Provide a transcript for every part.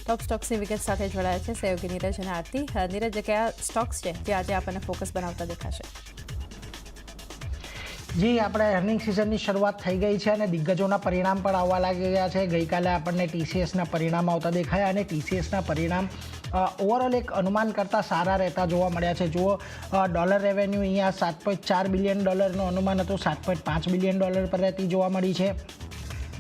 ટોપ સ્ટોક્સની વિગત સાથે જોડાયા છે સહયોગી નીરજ અને આરતી. નીરજ, કયા સ્ટોક્સ છે જે આજે આપણને ફોકસ બનાવતા દેખાશે? જી, આપણે અર્નિંગ સિઝનની શરૂઆત થઈ ગઈ છે અને દિગ્ગજોના પરિણામ પણ આવવા લાગી ગયા છે. ગઈકાલે આપણને TCSના પરિણામ આવતા દેખાયા અને TCSના પરિણામ ઓવરઓલ એક અનુમાન કરતાં સારા રહેતા જોવા મળ્યા છે. જુઓ, ડોલર રેવન્યુ અહીંયા $7.4 બિલિયન અનુમાન હતું, $7.5 બિલિયન પર રહેતી જોવા મળી છે.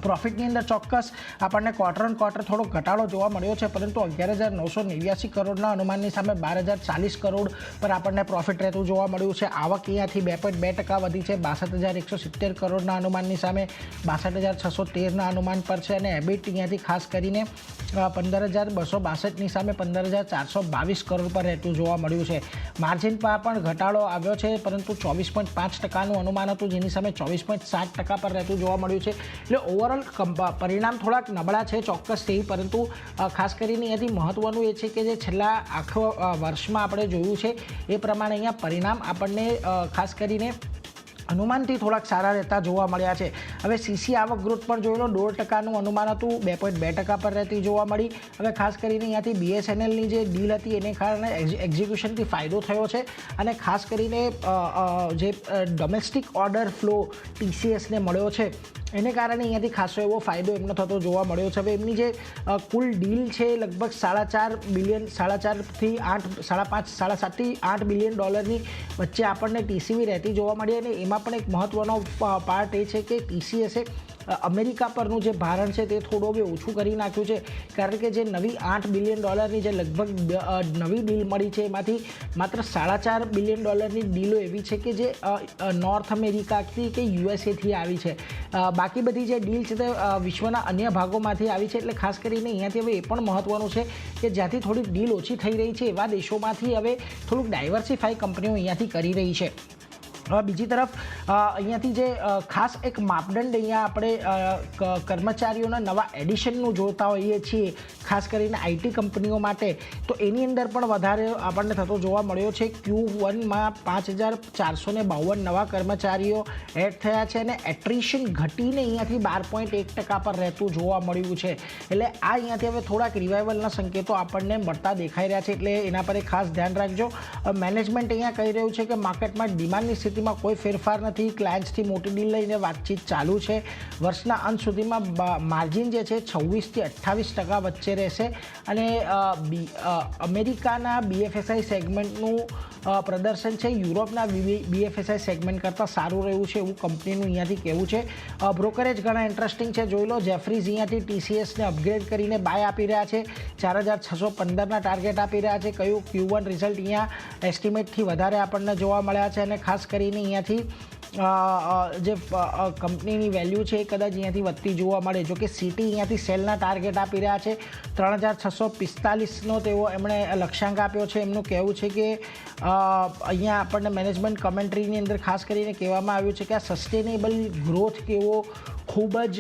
પ્રોફિટની અંદર ચોક્કસ આપણને ક્વાર્ટર ઓન ક્વાર્ટર થોડો ઘટાડો જોવા મળ્યો છે, પરંતુ 11,989 કરોડના અનુમાનની સામે 12,040 કરોડ પર આપણને પ્રોફિટ રહેતું જોવા મળ્યું છે. આવક અહીંયાથી 2.2% વધી છે, 62,170 કરોડના અનુમાનની સામે 62,613ના અનુમાન પર છે. અને એબિટ અહીંયાથી ખાસ કરીને 15,262ની સામે 15,422 કરોડ પર રહેતું જોવા મળ્યું છે. માર્જિનમાં પણ ઘટાડો આવ્યો છે, પરંતુ 24.5%નું અનુમાન હતું, જેની સામે 24.7% પર રહેતું જોવા મળ્યું છે. એટલે ઓવરઓલ પરિણામ થોડાક નબળા છે ચોક્કસથી, પરંતુ ખાસ કરીને અહીંયાથી મહત્ત્વનું એ છે કે જે છેલ્લા આખો વર્ષમાં આપણે જોયું છે એ પ્રમાણે અહીંયા પરિણામ આપણને ખાસ કરીને અનુમાનથી થોડાક સારા રહેતા જોવા મળ્યા છે. હવે CC આવક ગ્રોથ પણ જોઈ લો, 1.5%નું અનુમાન હતું, 2.2% પર રહેતી જોવા મળી. હવે ખાસ કરીને અહીંયાથી BSNLની જે ડીલ હતી એને કારણે એક્ઝિક્યુશનથી ફાયદો થયો છે અને ખાસ કરીને જે ડોમેસ્ટિક ઓર્ડર ફ્લો TCSને મળ્યો છે એને કારણે અહીંયાથી ખાસો એવો ફાયદો એમનો થતો જોવા મળ્યો છે. હવે એમની જે કુલ ડીલ છે લગભગ $4.5 બિલિયન, 4.5થી 8, 5.5, 7.5થી 8 બિલિયન ડોલરની વચ્ચે આપણને TCV રહેતી જોવા મળી. અને એમાં પણ એક મહત્ત્વનો પાર્ટ એ છે કે TCSએ અમેરિકા પરનું જે ભારણ છે તે થોડું હવે ઓછું કરી નાખ્યું છે, કારણ કે જે નવી $8 બિલિયન જે લગભગ નવી ડીલ મળી છે એમાંથી માત્ર $4.5 બિલિયન ડીલો એવી છે કે જે નોર્થ અમેરિકાથી કે USAથી આવી છે. બાકી બધી જે ડીલ છે તે વિશ્વના અન્ય ભાગોમાંથી આવી છે. એટલે ખાસ કરીને અહીંયાથી હવે એ પણ મહત્ત્વનું છે કે જ્યાંથી થોડીક ડીલ ઓછી થઈ રહી છે એવા દેશોમાંથી હવે થોડુંક ડાયવર્સિફાઈ કંપનીઓ અહીંયાથી કરી રહી છે. બીજી તરફ અહીંયાથી જે ખાસ એક માપદંડ અહીંયા આપણે કર્મચારીઓના નવા એડિશનનું જોતા હોઈએ છીએ, ખાસ કરીને IT કંપનીઓ માટે, તો એની અંદર પણ વધારે આપણને થતો જોવા મળ્યો છે. Q1માં 5,452 નવા કર્મચારીઓ એડ થયા છે અને એટ્રિશન ઘટીને અહીંયાથી 12.1% પર રહેતું જોવા મળ્યું છે. એટલે આ અહીંયાથી હવે થોડાક રિવાઇવલના સંકેતો આપણને મળતા દેખાઈ રહ્યા છે, એટલે એના પર ખાસ ધ્યાન રાખજો. મેનેજમેન્ટ અહીંયા કહી રહ્યું છે કે માર્કેટમાં ડિમાન્ડની સ્થિતિમાં કોઈ ફેરફાર નથી, ક્લાયન્ટ્સથી મોટી ડીલ લઈને વાતચીત ચાલુ છે. વર્ષના અંત સુધીમાં માર્જિન જે છે 26% થી 28% વચ્ચે રહેશે. અને અમેરિકાના BFSI સેગમેન્ટનું પ્રદર્શન છે યુરોપના BFSI સેગમેન્ટ કરતાં સારું રહ્યું છે એવું કંપનીનું અહીંયાથી કહેવું છે. બ્રોકરેજ ઘણા ઇન્ટરેસ્ટિંગ છે, જોઈ લો. જેફરીઝ અહીંયાથી TCSને અપગ્રેડ કરીને બાય આપી રહ્યા છે, 4,615ના ટાર્ગેટ આપી રહ્યા છે. કયું Q1 રિઝલ્ટ અહીંયા એસ્ટિમેટથી વધારે આપણને જોવા મળ્યા છે અને ખાસ કરીને અહીંયાથી જે કંપનીની વેલ્યુ છે એ કદાચ અહીંયાથી વધતી જોવા મળે. જો કે સિટી અહીંયાથી સેલના ટાર્ગેટ આપી રહ્યા છે, 3,645નો તેઓ એમણે લક્ષ્યાંક આપ્યો છે. એમનું કહેવું છે કે અહીંયા આપણને મેનેજમેન્ટ કમેન્ટ્રીની અંદર ખાસ કરીને કહેવામાં આવ્યું છે કે આ સસ્ટેનેબલ ગ્રોથ કેવો ખૂબ જ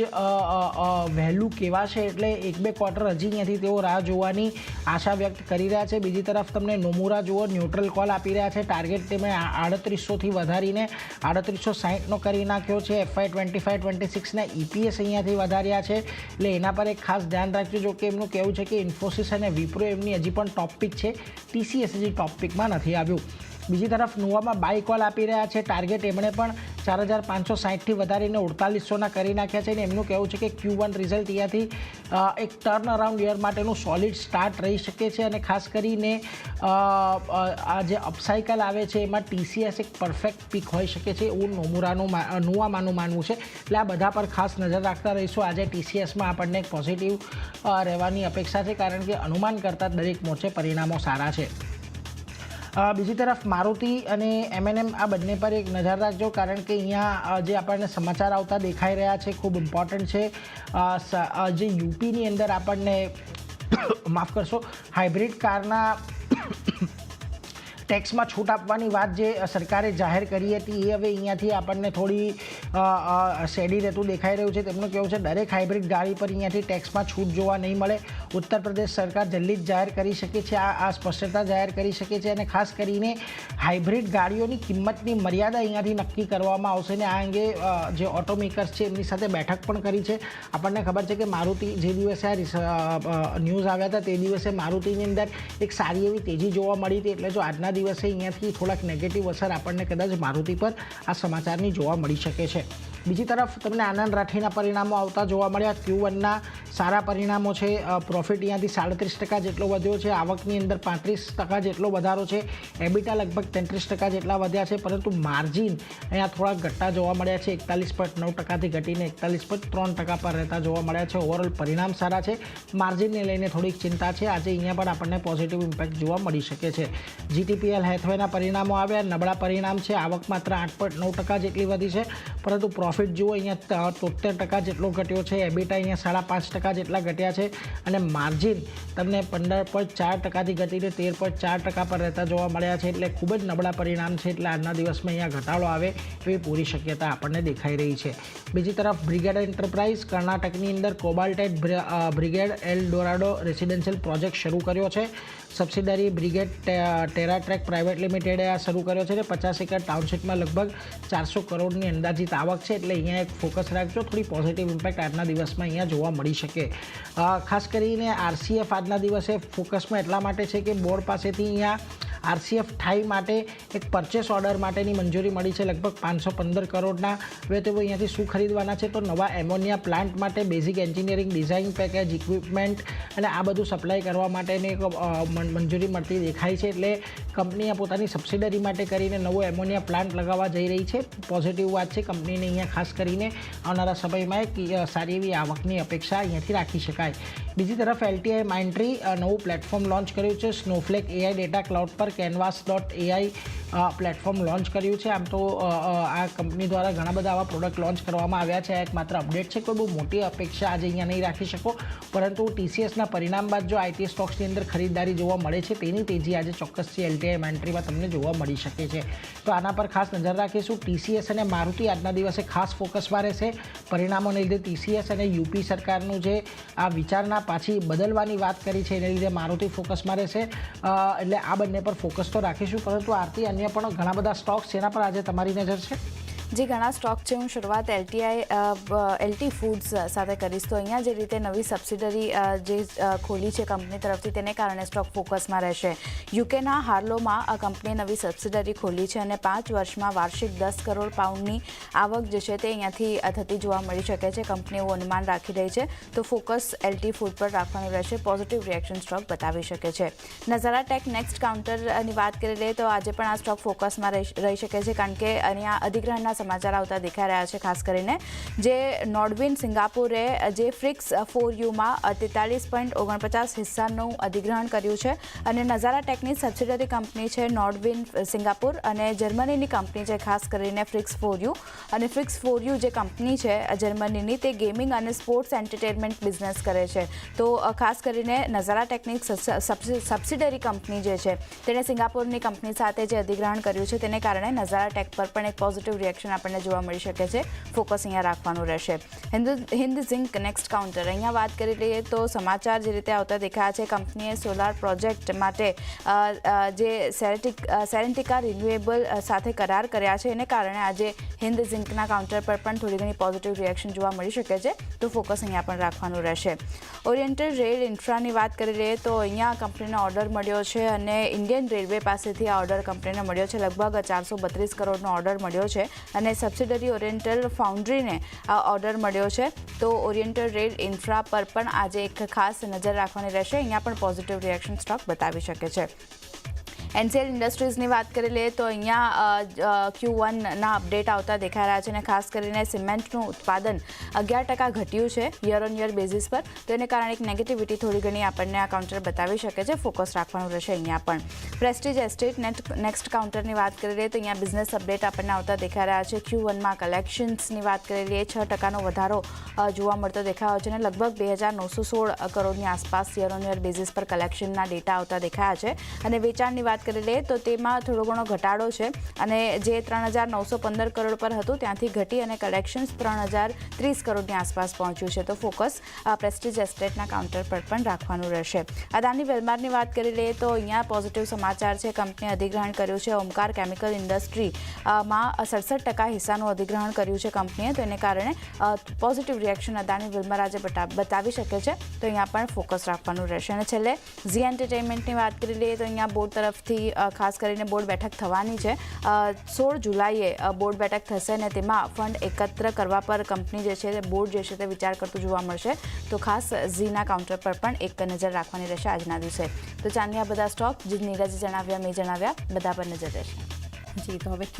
વહેલું કહેવાશે, એટલે 1-2 ક્વાર્ટર હજી અહીંયાથી તેઓ રાહ જોવાની આશા વ્યક્ત કરી રહ્યા છે. બીજી તરફ તમને નોમુરા જુઓ, ન્યુટ્રલ કોલ આપી રહ્યા છે, ટાર્ગેટ તેમણે 3800થી વધારીને 3860નો કરી નાખ્યો છે. FY 25-26ના EPS અહીંયાથી વધાર્યા છે, એટલે એના પર એક ખાસ ધ્યાન રાખજો. જો કે એમનું કહેવું છે કે ઇન્ફોસિસ અને વિપ્રો એમની હજી પણ ટોપ પિક છે, TCS હજી ટોપ પિકમાં નથી આવ્યું. બીજી તરફ નોવામાં બાય કોલ આપી રહ્યા છે, ટાર્ગેટ એમણે પણ 4,560થી વધારીને 4,800ના કરી નાખ્યા છે. અને એમનું કહેવું છે કે Q1 રિઝલ્ટ અહીંયાથી એક ટર્ન અરાઉન્ડ યર માટેનું સોલિડ સ્ટાર્ટ રહી શકે છે. અને ખાસ કરીને આ જે અપસાઇકલ આવે છે એમાં TCS એક પરફેક્ટ પીક હોઈ શકે છે એવું નોવામાંનું માનવું છે. એટલે આ બધા પર ખાસ નજર રાખતા રહીશું. આજે TCSમાં આપણને એક પોઝિટિવ રહેવાની અપેક્ષા છે, કારણ કે અનુમાન કરતાં દરેક મોરચે પરિણામો સારા છે. બીજી તરફ મારુતિ અને M&M આ બંને પર એક નજર રાખજો, કારણ કે અહીંયા જે આપણને સમાચાર આવતા દેખાઈ રહ્યા છે ખૂબ ઇમ્પોર્ટન્ટ છે. જે યુપીની અંદર આપણને માફ કરશો હાઇબ્રિડ કારના ટેક્સમાં છૂટ આપવાની વાત જે સરકારે જાહેર કરી હતી એ હવે અહીંયાથી આપણને થોડી શેડી રહેતું દેખાઈ રહ્યું છે. તેમનું કહેવું છે દરેક હાઇબ્રિડ ગાડી પર અહીંયાથી ટેક્સમાં છૂટ જોવા નહીં મળે. ઉત્તર પ્રદેશ સરકાર જલ્દી જ જાહેર કરી શકે છે, આ સ્પષ્ટતા જાહેર કરી શકે છે અને ખાસ કરીને હાઇબ્રિડ ગાડીઓની કિંમતની મર્યાદા અહીંયાથી નક્કી કરવામાં આવશે. ને આ અંગે જે ઓટોમેકર્સ છે એમની સાથે બેઠક પણ કરી છે. આપણને ખબર છે કે મારુતિ જે દિવસે આ ન્યૂઝ આવ્યા હતા તે દિવસે મારુતિની અંદર એક સારી એવી તેજી જોવા મળી હતી. એટલે જો આજના દિવસે અહીંયાથી થોડાક નેગેટિવ અસર આપણને કદાચ મારુતિ પર આ સમાચારની જોવા મળી શકે છે. બીજી તરફ તમને આનંદ રાઠીના પરિણામો આવતા જોવા મળ્યા. Q1ના સારા પરિણામો છે. પ્રોફિટ અહીંયાથી 37% જેટલો વધ્યો છે. આવકની અંદર 35% જેટલો વધારો છે. એબિટા લગભગ 33% જેટલા વધ્યા છે. પરંતુ માર્જિન અહીંયા થોડા ઘટતા જોવા મળ્યા છે. 41.9%થી ઘટીને 41.3% પર રહેતા જોવા મળ્યા છે. ઓવરઓલ પરિણામ સારા છે. માર્જિનને લઈને થોડીક ચિંતા છે. આજે અહીંયા પણ આપણને પોઝિટિવ ઇમ્પેક્ટ જોવા મળી શકે છે. GTPL હેથવેના પરિણામો આવ્યા. નબળા પરિણામ છે. આવક માત્ર 8.9% જેટલી વધી છે, પરંતુ પ્રોફિટ જુઓ અહીંયા 73% જેટલો ઘટ્યો છે. એબિટા અહીંયા 5.5% જેટલા ઘટ્યા છે અને માર્જિન તમને 15.4%થી ઘટીને 13.4% પર રહેતા જોવા મળ્યા છે. એટલે ખૂબ જ નબળા પરિણામ છે. એટલે આજના દિવસમાં અહીંયા ઘટાડો આવે એવી પૂરી શક્યતા આપણને દેખાઈ રહી છે. બીજી તરફ બ્રિગેડ એન્ટરપ્રાઇઝ કર્ણાટકની અંદર કોબાલ્ટેડ બ્રિગેડ એલ ડોરાડો રેસિડેન્શિયલ પ્રોજેક્ટ શરૂ કર્યો છે. સબસિડરી બ્રિગેડ ટેરાટ્રેક પ્રાઇવેટ લિમિટેડે આ શરૂ કર્યો છે. 50 એકર ટાઉનશીપમાં લગભગ 400 કરોડની અંદાજિત આવક છે. એટલે અહીંયા એક ફોકસ રાખજો. થોડી પોઝિટિવ ઇમ્પેક્ટ આજના દિવસમાં અહીંયા જોવા મળી શકે. ખાસ કરીને RCF આજના દિવસે ફોકસમાં એટલા માટે છે કે બોર્ડ પાસેથી અહીંયા RCF ઠાઈ માટે એક પરચેસ ઓર્ડર માટેની મંજૂરી મળી છે લગભગ 515 કરોડના. હવે તેઓ અહીંયાથી શું ખરીદવાના છે તો નવા એમોનિયા પ્લાન્ટ માટે basic engineering design package equipment અને આ બધું સપ્લાય કરવા માટેની મંજૂરી મળતી દેખાય છે. એટલે કંપનીએ પોતાની સબસિડરી માટે કરીને નવો એમોનિયા પ્લાન્ટ લગાવવા જઈ રહી છે. પોઝિટિવ વાત છે. કંપનીને અહીંયા ખાસ કરીને આવનારા સમયમાં એક સારી એવી આવકની અપેક્ષા અહીંયાથી રાખી શકાય. બીજી તરફ LTI માઇન્ડટ્રી નવું પ્લેટફોર્મ લોન્ચ કર્યું છે. સ્નોફ્લેક AI ડેટા ક્લાઉડ પર canvas.ai પ્લેટફોર્મ લોન્ચ કર્યું છે. આમ તો આ કંપની દ્વારા ઘણા બધા આવા પ્રોડક્ટ લોન્ચ કરવામાં આવ્યા છે. આ એક માત્ર અપડેટ છે. કોઈ બહુ મોટી અપેક્ષા આજે અહીંયા નહીં રાખી શકો, પરંતુ TCSના પરિણામ બાદ જો IT સ્ટોક્સની અંદર ખરીદદારી જોવા મળે છે તેની તેજી આજે ચોક્કસથી LTI માઇન્ડટ્રીમાં તમને જોવા મળી શકે છે. તો આના પર ખાસ નજર રાખીશું. TCS અને મારુતિ આજના દિવસે ખાસ ફોકસમાં રહેશે. પરિણામોને લીધે TCS અને UP સરકારનું જે આ વિચારના પાછી બદલવાની વાત કરી છે એને લીધે મારુતિ ફોકસમાં રહેશે. એટલે આ બંને પર ફોકસ તો રાખીશું, પરંતુ આરતી અન્ય પણ ઘણા બધા સ્ટોક્સ જેના પર આજે તમારી નજર છે. જે ઘણા સ્ટોક છે હું શરૂઆત LT ફૂડ્સ સાથે કરીશ. તો અહીંયા જે રીતે નવી સબસિડરી જે ખોલી છે કંપની તરફથી તેને કારણે સ્ટોક ફોકસમાં રહેશે. યુકેના હાર્લોમાં આ કંપનીએ નવી સબસિડરી ખોલી છે અને 5 વર્ષમાં વાર્ષિક 10 કરોડ પાઉન્ડની આવક જે છે તે અહીંયાથી થતી જોવા મળી શકે છે. કંપની એવું અનુમાન રાખી રહી છે. તો ફોકસ LT ફૂડ પર રાખવાનું રહેશે. પોઝિટિવ રિએક્શન સ્ટોક બતાવી શકે છે. નઝારા ટેક નેક્સ્ટ કાઉન્ટરની વાત કરી લઈએ તો આજે પણ આ સ્ટોક ફોકસમાં રહી શકે છે, કારણ કે અહીંયા અધિગ્રહણના સમાચાર આવતા દેખાઈ રહ્યા છે. ખાસ કરીને જે નોર્ડવિન સિંગાપુરે જે ફ્રિક્સ 4Uમાં 43.49% હિસ્સાનું અધિગ્રહણ કર્યું છે અને નઝારા ટેકની સબસિડરી કંપની છે નોર્ડવિન સિંગાપુર અને જર્મનીની કંપની છે ખાસ કરીને ફ્રિક્સ 4U. અને ફ્રિક્સ 4U જે કંપની છે જર્મનીની તે ગેમિંગ અને સ્પોર્ટ્સ એન્ટરટેનમેન્ટ બિઝનેસ કરે છે. તો ખાસ કરીને નઝારા ટેકની સબસિડરી કંપની જે છે તેણે સિંગાપુરની કંપની સાથે જે અધિગ્રહણ કર્યું છે તેને કારણે નઝારા ટેક પર પણ એક પોઝિટિવ રિએક્શન આપણને જોવા મળી શકે છે. ફોકસ અહીંયા રાખવાનું રહેશે. હિન્દ ઝિંક નેક્સ્ટ કાઉન્ટર અહીંયા વાત કરી લઈએ તો સમાચાર જે રીતે આવતા દેખાયા છે. કંપનીએ સોલાર પ્રોજેક્ટ માટે જે સેરેન્ટિકા રિન્યુએબલ સાથે કરાર કર્યા છે એને કારણે આજે હિન્દ ઝિંકના કાઉન્ટર પર પણ થોડી ઘણી પોઝિટિવ રિએક્શન જોવા મળી શકે છે. તો ફોકસ અહીંયા પણ રાખવાનું રહેશે. ઓરિએન્ટલ રેલ ઇન્ફ્રાની વાત કરી લઈએ તો અહીંયા કંપનીને ઓર્ડર મળ્યો છે અને ઇન્ડિયન રેલવે પાસેથી આ ઓર્ડર કંપનીને મળ્યો છે. લગભગ 432 કરોડનો ઓર્ડર મળ્યો છે અને સબસિડરી ઓરિએન્ટલ ફાઉન્ડ્રીને આ ઓર્ડર મળ્યો છે. તો ઓરિએન્ટલ રેલ ઇન્ફ્રા પર પણ આજે એક ખાસ નજર રાખવાની રહેશે. અહીંયા પણ પોઝિટિવ રિએક્શન સ્ટોક બતાવી શકે છે. NCL ઇન્ડસ્ટ્રીઝની વાત કરી લઈએ તો અહીંયા Q1ના અપડેટ આવતા દેખાઈ રહ્યા છે અને ખાસ કરીને સિમેન્ટનું ઉત્પાદન 11% ઘટ્યું છે યર ઓન યર બેઝિસ પર. તો એને કારણે એક નેગેટિવિટી થોડી ઘણી આપણને આ કાઉન્ટર બતાવી શકે છે. ફોકસ રાખવાનું રહેશે અહીંયા પણ. પ્રેસ્ટીજ એસ્ટેટ નેક્સ્ટ કાઉન્ટરની વાત કરી લઈએ તો અહીંયા બિઝનેસ અપડેટ આપણને આવતા દેખાઈ રહ્યા છે. Q1માં કલેક્શન્સની વાત કરી લઈએ 6% વધારો જોવા મળતો દેખાયો છે અને લગભગ 2916 કરોડની આસપાસ યર ઓન યર બેઝિસ પર કલેક્શનના ડેટા આવતા દેખાયા છે. અને વેચાણની વાત વાત કરી લઈએ તો તેમાં થોડો ઘણો ઘટાડો છે અને જે 3,915 કરોડ પર હતું ત્યાંથી ઘટી અને કલેક્શન્સ 3,030 કરોડની આસપાસ પહોંચ્યું છે. તો ફોકસ પ્રેસ્ટીજ એસ્ટેટના કાઉન્ટર પર પણ રાખવાનું રહેશે. અદાની વેલમારની વાત કરી લઈએ તો અહીંયા પોઝિટિવ સમાચાર છે. કંપનીએ અધિગ્રહણ કર્યું છે. ઓમકાર કેમિકલ ઇન્ડસ્ટ્રીમાં 67% હિસ્સાનું અધિગ્રહણ કર્યું છે કંપનીએ. તો એને કારણે પોઝિટિવ રિએક્શન અદાની વેલમાર આજે બતાવી શકે છે. તો અહીંયા પણ ફોકસ રાખવાનું રહેશે. અને છેલ્લે ઝી એન્ટરટેઇનમેન્ટની વાત કરી લઈએ તો અહીંયા બોર્ડ તરફથી ખાસ કરીને બોર્ડ બેઠક થવાની છે. 16 જુલાઈએ બોર્ડ બેઠક થશે અને તેમાં ફંડ એકત્ર કરવા પર કંપની જે છે બોર્ડ જે છે તે વિચાર કરતું જોવા મળશે. તો ખાસ ઝીના કાઉન્ટર પર પણ એક નજર રાખવાની રહેશે આજના દિવસે. તો ચાંદની આ બધા સ્ટોક જે નીરજે જણાવ્યા મેં જણાવ્યા બધા પર નજર રહેશે. જી, તો હવે